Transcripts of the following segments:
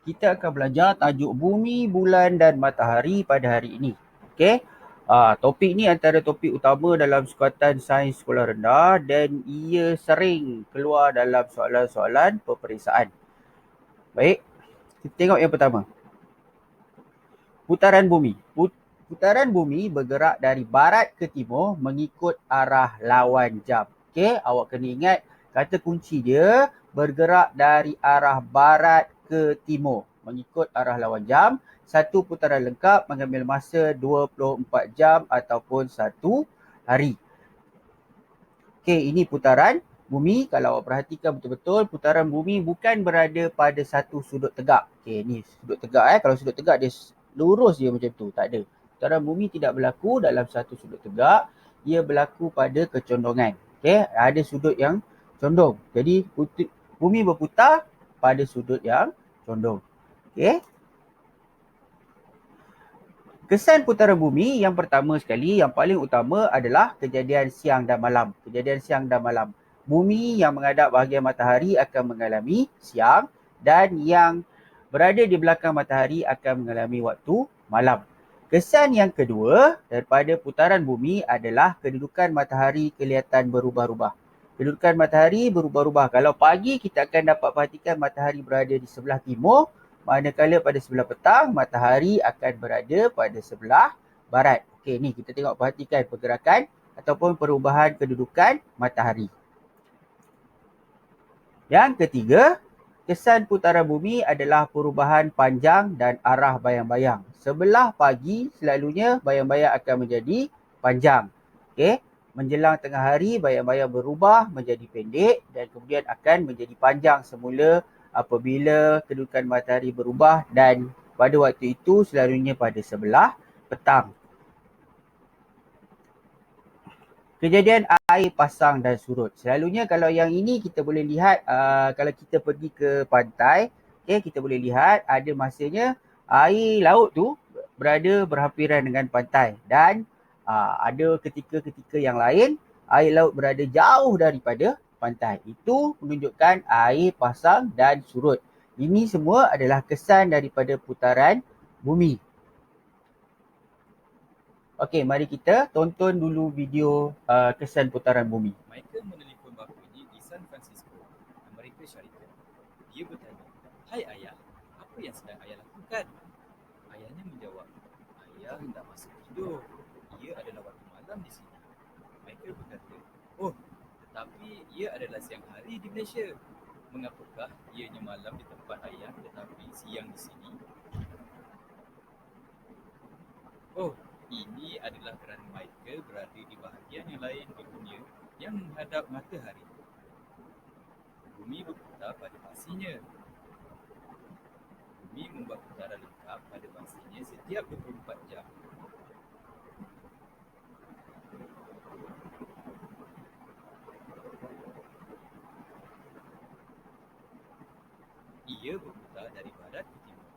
kita akan belajar tajuk bumi, bulan dan matahari pada hari ini. Okey. Topik ni antara topik utama dalam sukatan sains sekolah rendah dan ia sering keluar dalam soalan-soalan peperiksaan. Baik, kita tengok yang pertama. Putaran bumi. Putaran bumi bergerak dari barat ke timur mengikut arah lawan jam. Okey, awak kena ingat kata kunci dia bergerak dari arah barat ke timur mengikut arah lawan jam. Satu putaran lengkap mengambil masa 24 jam ataupun 1 hari. Okey, ini putaran bumi. Kalau awak perhatikan betul-betul, putaran bumi bukan berada pada satu sudut tegak. Okey, ni sudut tegak. Kalau sudut tegak dia lurus je macam tu, tak ada. Putaran bumi tidak berlaku dalam satu sudut tegak, ia berlaku pada kecondongan. Okey, ada sudut yang condong. Jadi bumi berputar pada sudut yang condong. Okey. Kesan putaran bumi yang pertama sekali, yang paling utama adalah kejadian siang dan malam. Kejadian siang dan malam. Bumi yang menghadap bahagian matahari akan mengalami siang dan yang berada di belakang matahari akan mengalami waktu malam. Kesan yang kedua daripada putaran bumi adalah kedudukan matahari kelihatan berubah-ubah. Kedudukan matahari berubah-ubah. Kalau pagi kita akan dapat perhatikan matahari berada di sebelah timur, manakala pada sebelah petang, matahari akan berada pada sebelah barat. Okey, ni kita tengok perhatikan pergerakan ataupun perubahan kedudukan matahari. Yang ketiga, kesan putaran bumi adalah perubahan panjang dan arah bayang-bayang. Sebelah pagi selalunya bayang-bayang akan menjadi panjang. Okey, menjelang tengah hari bayang-bayang berubah menjadi pendek dan kemudian akan menjadi panjang semula apabila kedudukan matahari berubah dan pada waktu itu selalunya pada sebelah petang. Kejadian air pasang dan surut. Selalunya kalau yang ini kita boleh lihat kalau kita pergi ke pantai, kita boleh lihat ada masanya air laut tu berada berhampiran dengan pantai dan ada ketika-ketika yang lain air laut berada jauh daripada pantai. Itu menunjukkan air pasang dan surut. Ini semua adalah kesan daripada putaran bumi. Okey, mari kita tonton dulu video kesan putaran bumi. Michael menelpon bapanya di San Francisco, Amerika Syarikat. Dia bertanya, "Hai ayah, apa yang sedang ayah lakukan?" Ayahnya menjawab, "Ayah hendak masuk tidur. Ia adalah waktu malam di sini." Michael berkata, "Oh, tetapi ia adalah siang hari di Malaysia. Mengapakah ianya malam di tempat ayah tetapi siang di sini?" Oh, ini adalah kerana Michael berada di bahagian yang lain di dunia yang menghadap matahari. Bumi berputar pada pastinya. Bumi membuat putaran lengkap pada pastinya setiap 24 jam. Ia berputar dari barat ke timur.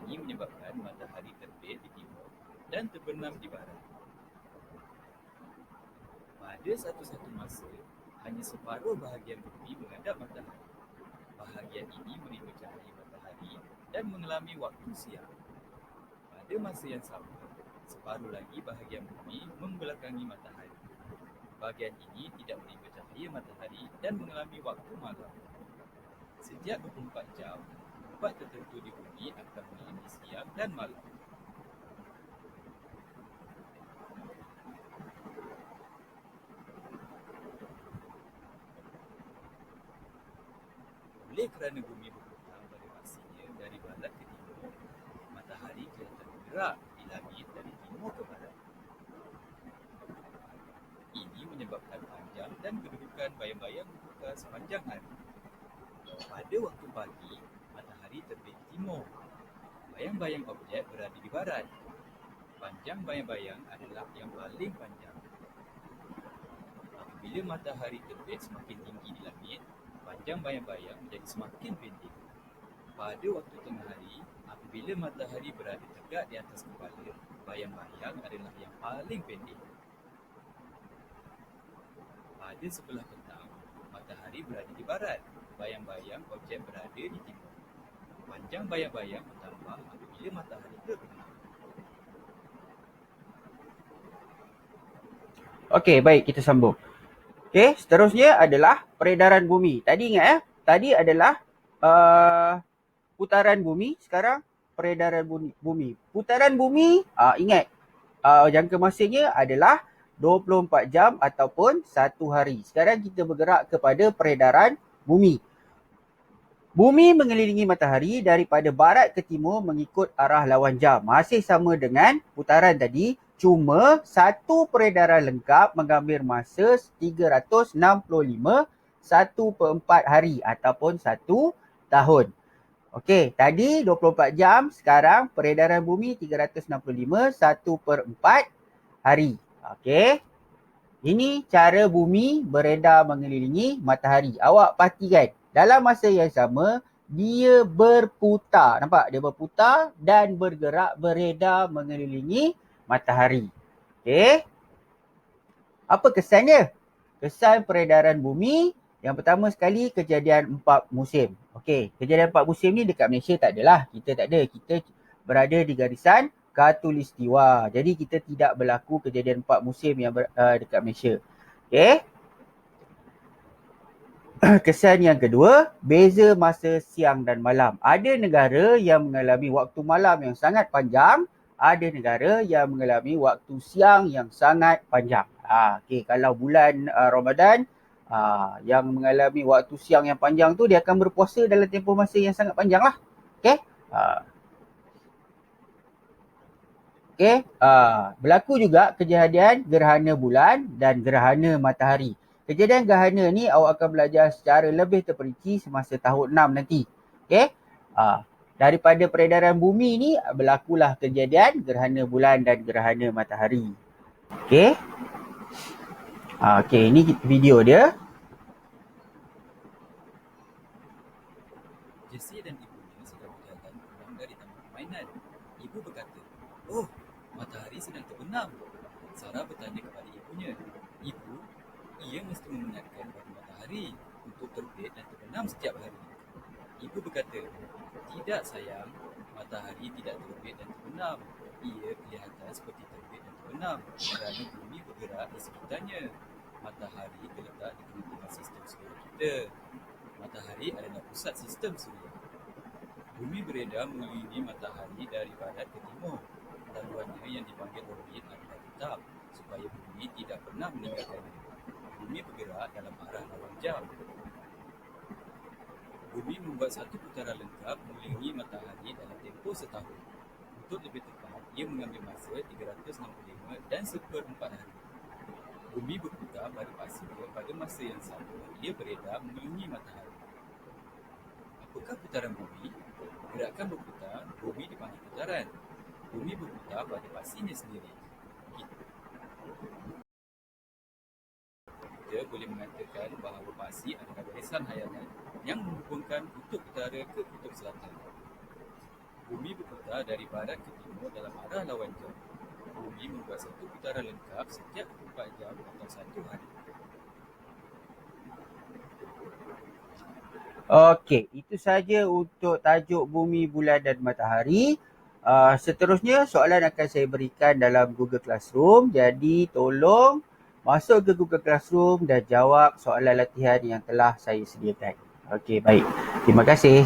Ini menyebabkan matahari terbit di timur dan terbenam di barat. Pada satu-satu masa, hanya separuh bahagian bumi menghadap matahari. Bahagian ini menerima cahaya matahari dan mengalami waktu siang. Pada masa yang sama, separuh lagi bahagian bumi membelakangi matahari. Bahagian ini tidak menerima cahaya matahari dan mengalami waktu malam. Setiap 24 jam, tempat tertentu di bumi akan mengalami siang dan malam. Oleh kerana bumi berputar pada pastinya dari barat ke timur, matahari kelihatan bergerak di langit dari timur ke barat. Ini menyebabkan panjang dan kedudukan bayang-bayang berputar sepanjang hari. Pada waktu pagi, matahari terbit di timur. Bayang-bayang objek berada di barat. Panjang bayang-bayang adalah yang paling panjang. Apabila matahari terbit semakin tinggi di langit, panjang bayang-bayang menjadi semakin pendek. Pada waktu tengah hari, apabila matahari berada tegak di atas kepala, bayang-bayang adalah yang paling pendek. Pada sebelah petang, matahari berada di barat. bayang-bayang objek berada di timur. Panjang bayang-bayang bertambah apabila matahari terbenam. Okey, baik, kita sambung. Okey, seterusnya adalah peredaran bumi. Tadi ingat tadi adalah putaran bumi, sekarang peredaran bumi. Putaran bumi, ingat jangka masanya adalah 24 jam ataupun 1 hari. Sekarang kita bergerak kepada peredaran bumi. Bumi mengelilingi matahari daripada barat ke timur mengikut arah lawan jam. Masih sama dengan putaran tadi, cuma satu peredaran lengkap mengambil masa 365 1/4 hari ataupun 1 tahun. Okey, tadi 24 jam, sekarang peredaran bumi 365 1/4 hari. Okey. Ini cara bumi beredar mengelilingi matahari. Awak perhatikan, dalam masa yang sama, dia berputar. Nampak? Dia berputar dan bergerak beredar mengelilingi matahari. Okey. Apa kesan dia? Kesan peredaran bumi, yang pertama sekali kejadian 4 musim. Okey, kejadian 4 musim ni dekat Malaysia tak adalah. Kita tak ada. Kita berada di garisan Khatulistiwa. Jadi kita tidak berlaku kejadian 4 musim yang dekat Malaysia. Okey. Kesan yang kedua, beza masa siang dan malam. Ada negara yang mengalami waktu malam yang sangat panjang, ada negara yang mengalami waktu siang yang sangat panjang. Okey, kalau bulan Ramadan, yang mengalami waktu siang yang panjang tu dia akan berpuasa dalam tempoh masa yang sangat panjang lah. Okey. Okey, berlaku juga kejadian gerhana bulan dan gerhana matahari. Kejadian gerhana ni awak akan belajar secara lebih terperinci semasa tahun 6 nanti. Okey. Daripada peredaran bumi ni berlakulah kejadian gerhana bulan dan gerhana matahari. Okey. Okey, ini video dia. Jessie dan ibunya sedang berjalan pulang dari taman permainan. Ibu berkata, "Oh, matahari sedang terbenam." Sarah bertanya kepada ibunya, "Ibu, ia mesti memenatkan bagi matahari untuk terbit dan terbenam setiap hari." Ibu berkata, "Tidak sayang, matahari tidak terbit dan terbenam. Ia kelihatan seperti terbit dan terbenam kerana bumi bergerak di sekitarnya. Matahari terletak di tengah-tengah sistem suria kita. Matahari adalah pusat sistem suria. Bumi beredar mengelilingi matahari dari barat ke timur. Laluannya yang dipanggil orbit adalah tetap supaya bumi tidak pernah meninggalkannya. Bumi bergerak dalam arah lawan jam. Bumi membuat satu putaran lengkap mengelilingi matahari dalam tempoh setahun. Untuk lebih tepat, ia mengambil masa 365 dan 1/4 hari. Bumi berputar pada paksinya pada masa yang sama ia beredar mengelilingi matahari. Apakah putaran bumi? Gerakan berputar, bumi dipanggil putaran. Bumi berputar pada paksinya sendiri. Kita boleh mengatakan bahawa paksi adalah barisan hayalan yang menghubungkan kutub utara ke kutub selatan. Bumi berputar dari barat ke timur dalam arah lawan jam. Bumi membuat satu putaran lengkap setiap 4 jam atau 1 hari. Okey, itu saja untuk tajuk bumi, bulan dan matahari. Seterusnya soalan akan saya berikan dalam Google Classroom. Jadi tolong masuk ke Google Classroom dan jawab soalan latihan yang telah saya sediakan. Okey, baik. Terima kasih.